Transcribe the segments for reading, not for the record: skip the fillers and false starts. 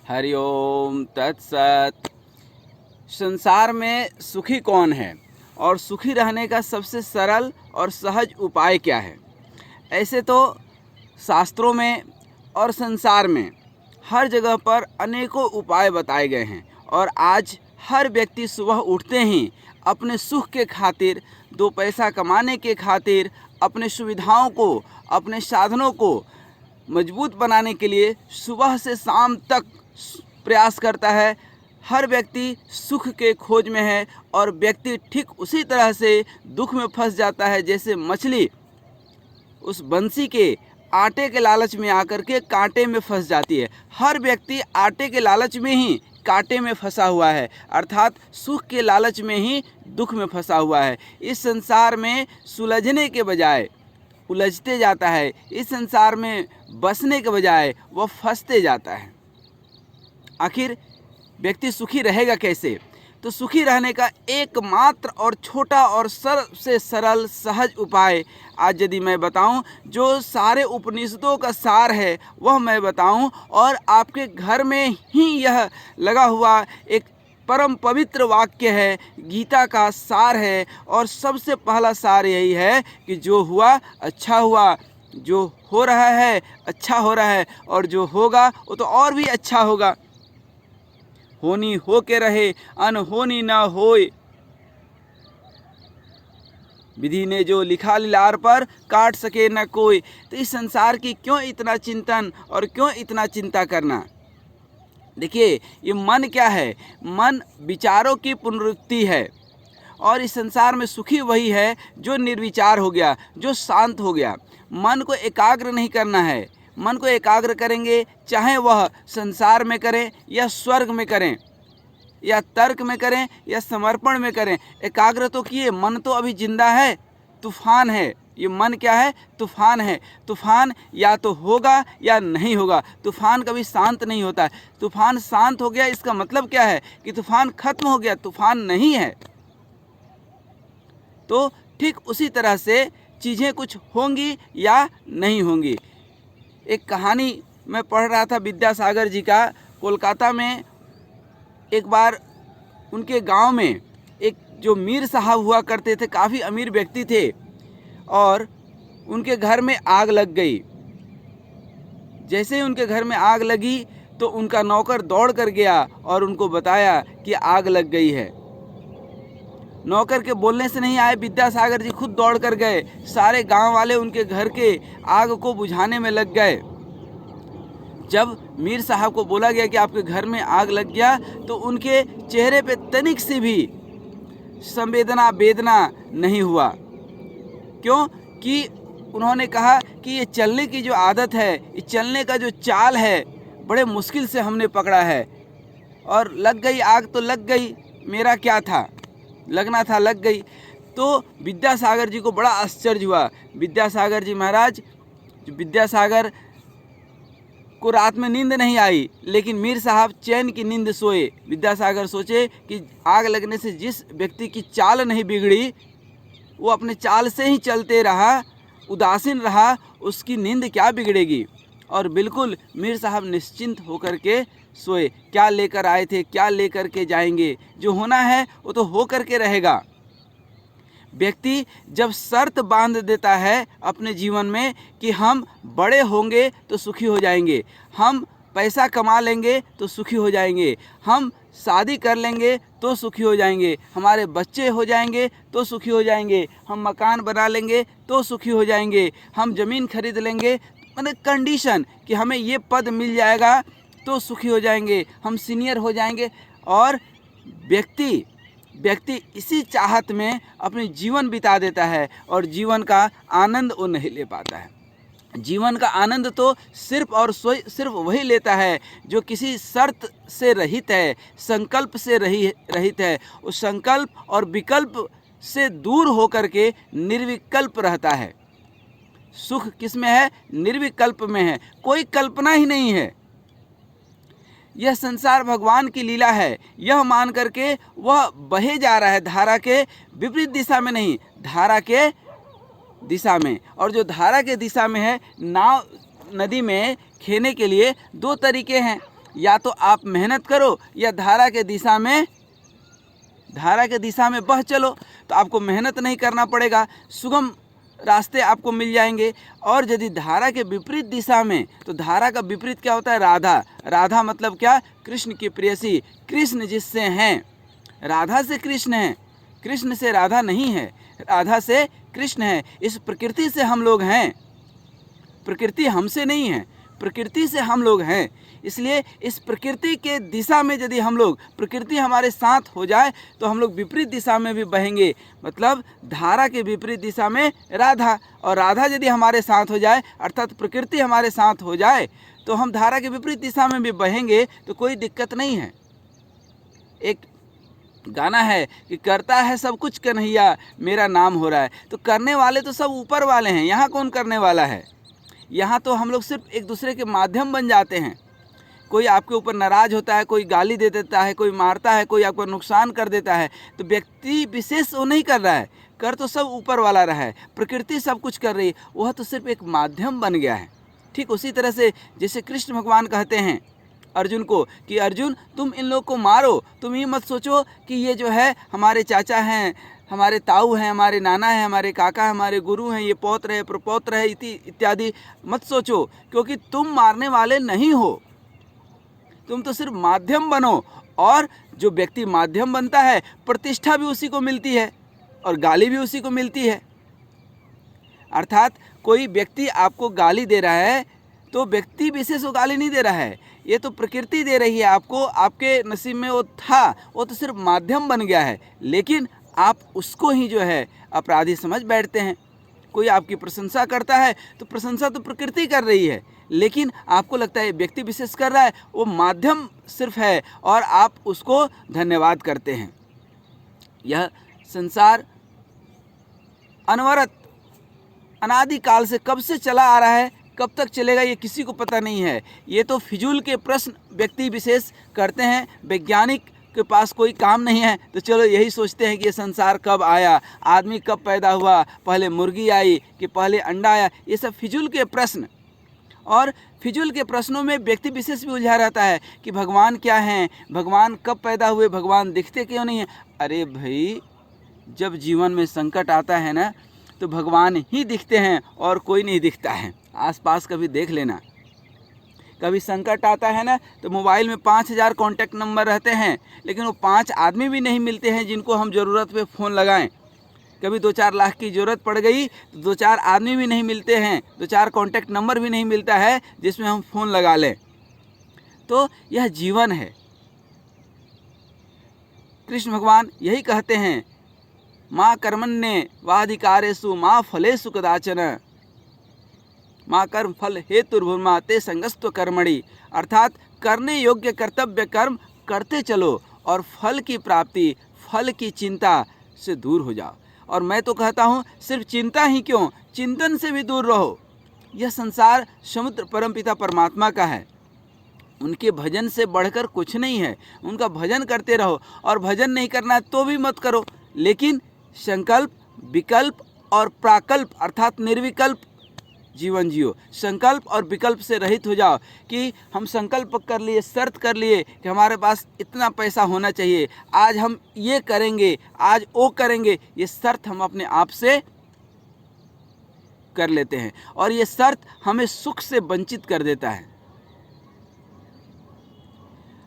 हरिओम तत्सत। संसार में सुखी कौन है और सुखी रहने का सबसे सरल और सहज उपाय क्या है? ऐसे तो शास्त्रों में और संसार में हर जगह पर अनेकों उपाय बताए गए हैं और आज हर व्यक्ति सुबह उठते ही अपने सुख के खातिर, दो पैसा कमाने के खातिर, अपने सुविधाओं को, अपने साधनों को मजबूत बनाने के लिए सुबह से शाम तक प्रयास करता है। हर व्यक्ति सुख के खोज में है और व्यक्ति ठीक उसी तरह से दुख में फंस जाता है जैसे मछली उस बंसी के आटे के लालच में आकर के कांटे में फंस जाती है। हर व्यक्ति आटे के लालच में ही कांटे में फंसा हुआ है, अर्थात सुख के लालच में ही दुख में फंसा हुआ है। इस संसार में सुलझने के बजाय उलझते जाता है, इस संसार में बसने के बजाय वह फंसते जाता है। आखिर व्यक्ति सुखी रहेगा कैसे? तो सुखी रहने का एकमात्र और छोटा और सबसे सरल सहज उपाय आज यदि मैं बताऊं, जो सारे उपनिषदों का सार है वह मैं बताऊं, और आपके घर में ही यह लगा हुआ एक परम पवित्र वाक्य है, गीता का सार है। और सबसे पहला सार यही है कि जो हुआ अच्छा हुआ, जो हो रहा है अच्छा हो रहा है, और जो होगा वो तो और भी अच्छा होगा। होनी हो के रहे, अनहोनी ना होए, विधि ने जो लिखा लीलार पर, काट सके न कोई। तो इस संसार की क्यों इतना चिंतन और क्यों इतना चिंता करना? देखिए, ये मन क्या है? मन विचारों की पुनरुक्ति है, और इस संसार में सुखी वही है जो निर्विचार हो गया, जो शांत हो गया। मन को एकाग्र नहीं करना है। मन को एकाग्र करेंगे, चाहे वह संसार में करें या स्वर्ग में करें या तर्क में करें या समर्पण में करें, एकाग्र तो किए। मन तो अभी जिंदा है, तूफान है। ये मन क्या है? तूफान है। तूफान या तो होगा या नहीं होगा। तूफान कभी शांत नहीं होता है। तूफान शांत हो गया इसका मतलब क्या है? कि तूफान खत्म हो गया, तूफान नहीं है। तो ठीक उसी तरह से चीज़ें कुछ होंगी या नहीं होंगी। एक कहानी मैं पढ़ रहा था विद्यासागर जी का। कोलकाता में एक बार उनके गांव में एक जो मीर साहब हुआ करते थे, काफ़ी अमीर व्यक्ति थे, और उनके घर में आग लग गई। जैसे ही उनके घर में आग लगी तो उनका नौकर दौड़ कर गया और उनको बताया कि आग लग गई है। नौकर के बोलने से नहीं आए, विद्यासागर जी खुद दौड़ कर गए। सारे गांव वाले उनके घर के आग को बुझाने में लग गए। जब मीर साहब को बोला गया कि आपके घर में आग लग गया, तो उनके चेहरे पे तनिक से भी संवेदना वेदना नहीं हुआ। क्यों? कि उन्होंने कहा कि ये चलने की जो आदत है, ये चलने का जो चाल है, बड़े मुश्किल से हमने पकड़ा है, और लग गई आग तो लग गई, मेरा क्या था, लगना था लग गई। तो विद्यासागर जी को बड़ा आश्चर्य हुआ। विद्यासागर जी महाराज, विद्यासागर को रात में नींद नहीं आई, लेकिन मीर साहब चैन की नींद सोए। विद्यासागर सोचे कि आग लगने से जिस व्यक्ति की चाल नहीं बिगड़ी, वो अपने चाल से ही चलते रहा, उदासीन रहा, उसकी नींद क्या बिगड़ेगी। और बिल्कुल मीर साहब निश्चिंत होकर के सोए। क्या लेकर आए थे, क्या लेकर के जाएंगे, जो होना है वो तो हो कर के रहेगा। व्यक्ति जब शर्त बांध देता है अपने जीवन में कि हम बड़े होंगे तो सुखी हो जाएंगे, हम पैसा कमा लेंगे तो सुखी हो जाएंगे, हम शादी कर लेंगे तो सुखी हो जाएंगे, हमारे बच्चे हो जाएंगे तो सुखी हो जाएंगे, हम मकान बना लेंगे तो सुखी हो जाएंगे, हम ज़मीन खरीद लेंगे, मतलब कंडीशन कि हमें ये पद मिल जाएगा तो सुखी हो जाएंगे, हम सीनियर हो जाएंगे। और व्यक्ति इसी चाहत में अपनी जीवन बिता देता है और जीवन का आनंद वो नहीं ले पाता है। जीवन का आनंद तो सिर्फ और सिर्फ वही लेता है जो किसी शर्त से रहित है, संकल्प से रहित है। उस संकल्प और विकल्प से दूर होकर के निर्विकल्प रहता है। सुख किस में है? निर्विकल्प में है। कोई कल्पना ही नहीं है। यह संसार भगवान की लीला है, यह मान करके वह बहे जा रहा है, धारा के विपरीत दिशा में नहीं, धारा के दिशा में। और जो धारा के दिशा में है, नाव नदी में खेने के लिए दो तरीके हैं। या तो आप मेहनत करो या धारा के दिशा में बह चलो। तो आपको मेहनत नहीं करना पड़ेगा, सुगम रास्ते आपको मिल जाएंगे। और यदि धारा के विपरीत दिशा में, तो धारा का विपरीत क्या होता है? राधा। राधा मतलब क्या? कृष्ण की प्रेयसी, कृष्ण जिससे हैं। राधा से कृष्ण है, कृष्ण से राधा नहीं है, राधा से कृष्ण है। इस प्रकृति से हम लोग हैं, प्रकृति हमसे नहीं है, प्रकृति से हम लोग हैं। इसलिए इस प्रकृति के दिशा में यदि हम लोग, प्रकृति हमारे साथ हो जाए तो हम लोग विपरीत दिशा में भी बहेंगे। मतलब धारा के विपरीत दिशा में राधा, और राधा यदि हमारे साथ हो जाए अर्थात प्रकृति हमारे साथ हो जाए तो हम धारा के विपरीत दिशा में भी बहेंगे, तो कोई दिक्कत नहीं है। एक गाना है कि करता है सब कुछ कन्हैया मेरा नाम हो रहा है। तो करने वाले तो सब ऊपर वाले हैं, यहाँ कौन करने वाला है? यहाँ तो हम लोग सिर्फ एक दूसरे के माध्यम बन जाते हैं। कोई आपके ऊपर नाराज़ होता है, कोई गाली दे देता है, कोई मारता है, कोई आपको नुकसान कर देता है, तो व्यक्ति विशेष वो नहीं कर रहा है, कर तो सब ऊपर वाला रहा है, प्रकृति सब कुछ कर रही है, वह तो सिर्फ एक माध्यम बन गया है। ठीक उसी तरह से जैसे कृष्ण भगवान कहते हैं अर्जुन को कि अर्जुन तुम इन लोग को मारो, तुम ये मत सोचो कि ये जो है हमारे चाचा हैं, हमारे ताऊ हैं, हमारे नाना हैं, हमारे काका हैं, हमारे गुरु हैं, ये पौत्र है, प्रपौत्र है, इत्यादि मत सोचो, क्योंकि तुम मारने वाले नहीं हो, तुम तो सिर्फ माध्यम बनो। और जो व्यक्ति माध्यम बनता है प्रतिष्ठा भी उसी को मिलती है और गाली भी उसी को मिलती है। अर्थात कोई व्यक्ति आपको गाली दे रहा है तो व्यक्ति विशेष को गाली नहीं दे रहा है, ये तो प्रकृति दे रही है आपको, आपके नसीब में वो था, वो तो सिर्फ माध्यम बन गया है, लेकिन आप उसको ही जो है अपराधी समझ बैठते हैं। कोई आपकी प्रशंसा करता है तो प्रशंसा तो प्रकृति कर रही है, लेकिन आपको लगता है व्यक्ति विशेष कर रहा है, वो माध्यम सिर्फ है और आप उसको धन्यवाद करते हैं। यह संसार अनवरत अनादिकाल से कब से चला आ रहा है, कब तक चलेगा ये किसी को पता नहीं है। ये तो फिजूल के प्रश्न व्यक्ति विशेष करते हैं, वैज्ञानिक के पास कोई काम नहीं है तो चलो यही सोचते हैं कि ये संसार कब आया, आदमी कब पैदा हुआ, पहले मुर्गी आई कि पहले अंडा आया, ये सब फिजूल के प्रश्न। और फिजूल के प्रश्नों में व्यक्ति विशेष भी उलझा रहता है कि भगवान क्या हैं, भगवान कब पैदा हुए, भगवान दिखते क्यों नहीं हैं। अरे भाई, जब जीवन में संकट आता है ना तो भगवान ही दिखते हैं और कोई नहीं दिखता है। आसपास कभी देख लेना, कभी संकट आता है ना तो मोबाइल में 5000 कॉन्टैक्ट नंबर रहते हैं, लेकिन वो 5 आदमी भी नहीं मिलते हैं जिनको हम ज़रूरत पे फ़ोन लगाएं। कभी 2-4 लाख की ज़रूरत पड़ गई तो 2-4 आदमी भी नहीं मिलते हैं, 2-4 कॉन्टैक्ट नंबर भी नहीं मिलता है जिसमें हम फ़ोन लगा लें। तो यह जीवन है। कृष्ण भगवान यही कहते हैं, माँ कर्मण्ये वाधिकारेषु माँ फलेषु कदाचन माँ कर्म फल हेतुर्भुर्मा ते संगस्तु कर्मणि। अर्थात करने योग्य कर्तव्य कर्म करते चलो और फल की प्राप्ति, फल की चिंता से दूर हो जाओ। और मैं तो कहता हूँ सिर्फ चिंता ही क्यों, चिंतन से भी दूर रहो। यह संसार समुद्र परमपिता परमात्मा का है, उनके भजन से बढ़कर कुछ नहीं है। उनका भजन करते रहो, और भजन नहीं करना तो भी मत करो, लेकिन संकल्प, विकल्प और प्राकल्प अर्थात निर्विकल्प जीवन जियो। संकल्प और विकल्प से रहित हो जाओ कि हम संकल्प कर लिए, शर्त कर लिए कि हमारे पास इतना पैसा होना चाहिए, आज हम ये करेंगे, आज वो करेंगे। ये शर्त हम अपने आप से कर लेते हैं और ये शर्त हमें सुख से वंचित कर देता है।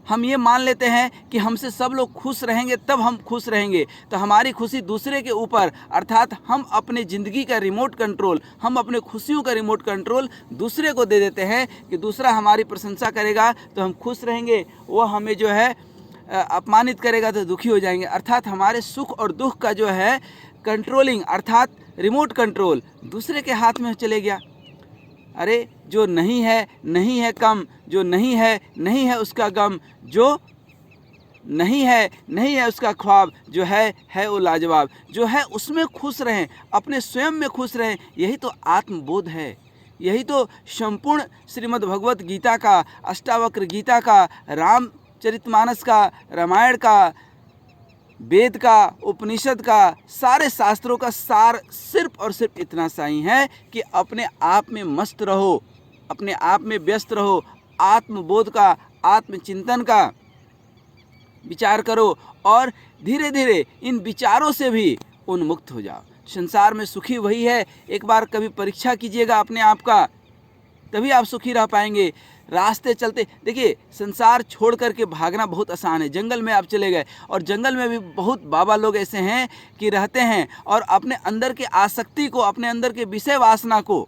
हम ये मान लेते हैं कि हमसे सब लोग खुश रहेंगे तब हम खुश रहेंगे, तो हमारी खुशी दूसरे के ऊपर, अर्थात हम अपने ज़िंदगी का रिमोट कंट्रोल, हम अपने खुशियों का रिमोट कंट्रोल दूसरे को दे देते हैं कि दूसरा हमारी प्रशंसा करेगा तो हम खुश रहेंगे, वो हमें जो है अपमानित करेगा तो दुखी हो जाएंगे। अर्थात हमारे सुख और दुख का जो है कंट्रोलिंग अर्थात रिमोट कंट्रोल दूसरे के हाथ में चले गया। अरे जो नहीं है नहीं है कम, जो नहीं है उसका गम, जो नहीं है उसका ख्वाब, जो है वो लाजवाब। जो है उसमें खुश रहें, अपने स्वयं में खुश रहें। यही तो आत्मबोध है, यही तो संपूर्ण श्रीमद् भगवत गीता का, अष्टावक्र गीता का, रामचरितमानस का, रामायण का, वेद का, उपनिषद का, सारे शास्त्रों का सार सिर्फ और सिर्फ इतना सा ही है कि अपने आप में मस्त रहो, अपने आप में व्यस्त रहो, आत्मबोध का, आत्मचिंतन का विचार करो और धीरे धीरे इन विचारों से भी उन्मुक्त हो जाओ। संसार में सुखी वही है, एक बार कभी परीक्षा कीजिएगा अपने आप का, तभी आप सुखी रह पाएंगे। रास्ते चलते देखिए, संसार छोड़ करके भागना बहुत आसान है। जंगल में आप चले गए, और जंगल में भी बहुत बाबा लोग ऐसे हैं कि रहते हैं और अपने अंदर के आसक्ति को, अपने अंदर के विषय वासना को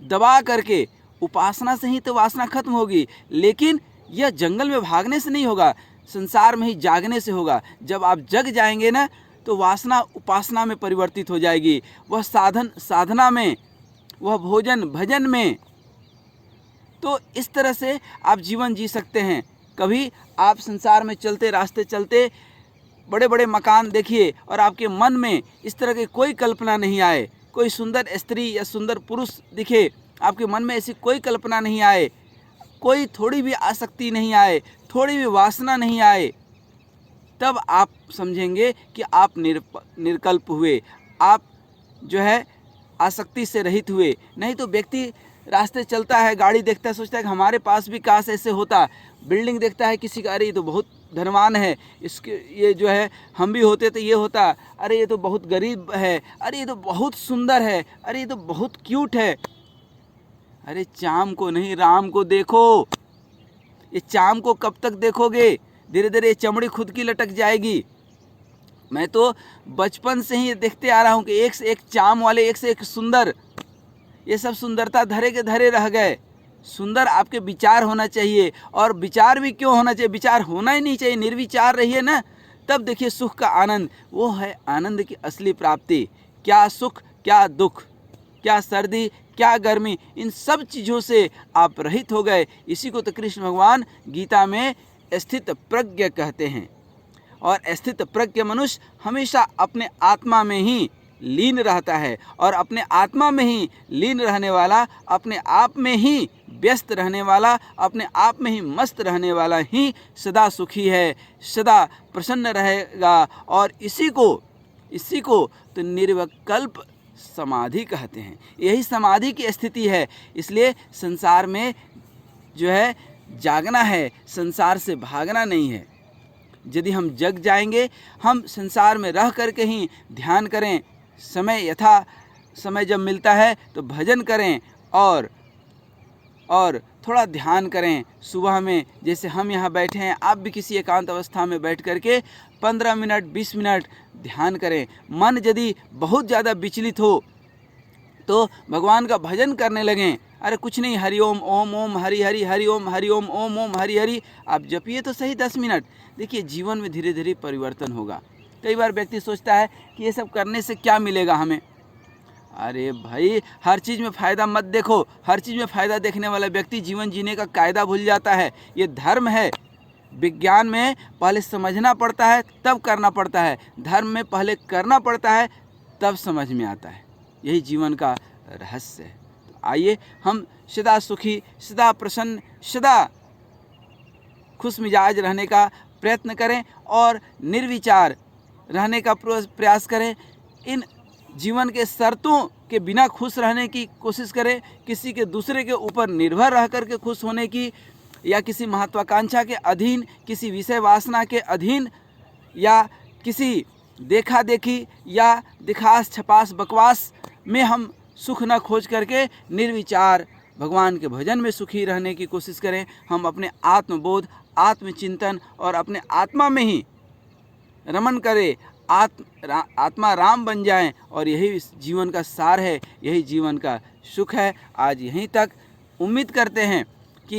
दबा करके, उपासना से ही तो वासना खत्म होगी, लेकिन यह जंगल में भागने से नहीं होगा, संसार में ही जागने से होगा। जब आप जग जाएंगे ना, तो वासना उपासना में परिवर्तित हो जाएगी, वह साधना में, वह भोजन भजन में। तो इस तरह से आप जीवन जी सकते हैं। कभी आप संसार में चलते, रास्ते चलते बड़े बड़े मकान देखिए और आपके मन में इस तरह की कोई कल्पना नहीं आए, कोई सुंदर स्त्री या सुंदर पुरुष दिखे, आपके मन में ऐसी कोई कल्पना नहीं आए, कोई थोड़ी भी आसक्ति नहीं आए, थोड़ी भी वासना नहीं आए, तब आप समझेंगे कि आप निर्कल्प हुए, आप जो है आसक्ति से रहित हुए। नहीं तो व्यक्ति रास्ते चलता है, गाड़ी देखता है, सोचता है कि हमारे पास भी काश ऐसे होता, बिल्डिंग देखता है किसी का, अरे ये तो बहुत धनवान है, इसके ये जो है हम भी होते तो ये होता, अरे ये तो बहुत गरीब है, अरे ये तो बहुत सुंदर है, अरे ये तो बहुत क्यूट है। अरे चाम को नहीं, राम को देखो। ये चाम को कब तक देखोगे? धीरे धीरे ये चमड़ी खुद की लटक जाएगी। मैं तो बचपन से ही देखते आ रहा हूँ कि एक से एक चाम वाले, एक से एक सुंदर, ये सब सुंदरता धरे के धरे रह गए। सुंदर आपके विचार होना चाहिए, और विचार भी क्यों होना चाहिए, विचार होना ही नहीं चाहिए, निर्विचार रहिए ना, तब देखिए सुख का आनंद, वो है आनंद की असली प्राप्ति। क्या सुख, क्या दुख, क्या सर्दी, क्या गर्मी, इन सब चीज़ों से आप रहित हो गए। इसी को तो कृष्ण भगवान गीता में स्थित प्रज्ञ कहते हैं। और स्थित प्रज्ञ मनुष्य हमेशा अपने आत्मा में ही लीन रहता है, और अपने आत्मा में ही लीन रहने वाला, अपने आप में ही व्यस्त रहने वाला, अपने आप में ही मस्त रहने वाला ही सदा सुखी है, सदा प्रसन्न रहेगा। और इसी को तो निर्विकल्प समाधि कहते हैं। यही समाधि की स्थिति है। इसलिए संसार में जो है जागना है, संसार से भागना नहीं है। यदि हम जग जाएंगे, हम संसार में रह करके ही ध्यान करें, समय समय जब मिलता है तो भजन करें, और थोड़ा ध्यान करें। सुबह में जैसे हम यहाँ बैठे हैं, आप भी किसी एकांत अवस्था में बैठ करके 15 मिनट 20 मिनट ध्यान करें। मन यदि बहुत ज़्यादा विचलित हो तो भगवान का भजन करने लगें। अरे कुछ नहीं, हरि ओम, ओम ओम हरि हरि, हरि ओम हरि ओम, ओम ओम हरि हरि, आप जपिए तो सही 10 मिनट। देखिए जीवन में धीरे धीरे परिवर्तन होगा। कई बार व्यक्ति सोचता है कि ये सब करने से क्या मिलेगा हमें। अरे भाई, हर चीज़ में फ़ायदा मत देखो। हर चीज़ में फ़ायदा देखने वाला व्यक्ति जीवन जीने का कायदा भूल जाता है। ये धर्म है। विज्ञान में पहले समझना पड़ता है तब करना पड़ता है, धर्म में पहले करना पड़ता है तब समझ में आता है। यही जीवन का रहस्य है। तो आइए हम सदा सुखी, सदा प्रसन्न, सदा खुश मिजाज रहने का प्रयत्न करें और निर्विचार रहने का प्रयास करें। इन जीवन के शर्तों के बिना खुश रहने की कोशिश करें। किसी के दूसरे के ऊपर निर्भर रह करके खुश होने की, या किसी महत्वाकांक्षा के अधीन, किसी विषय वासना के अधीन, या किसी देखा देखी या दिखास छपास बकवास में हम सुख न खोज करके निर्विचार भगवान के भजन में सुखी रहने की कोशिश करें। हम अपने आत्मबोध, आत्मचिंतन और अपने आत्मा में ही रमन करें, आत्मा राम बन जाएं, और यही जीवन का सार है, यही जीवन का सुख है। आज यहीं तक। उम्मीद करते हैं कि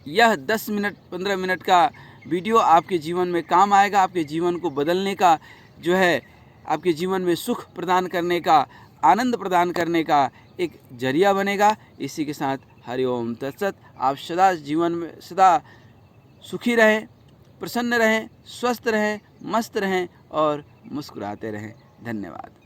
यह 10 मिनट 15 मिनट का वीडियो आपके जीवन में काम आएगा, आपके जीवन को बदलने का जो है, आपके जीवन में सुख प्रदान करने का, आनंद प्रदान करने का एक जरिया बनेगा। इसी के साथ हरि ओम तत्सत। आप सदा जीवन में सदा सुखी रहें, प्रसन्न रहें, स्वस्थ रहें, मस्त रहें और मुस्कुराते रहें। धन्यवाद।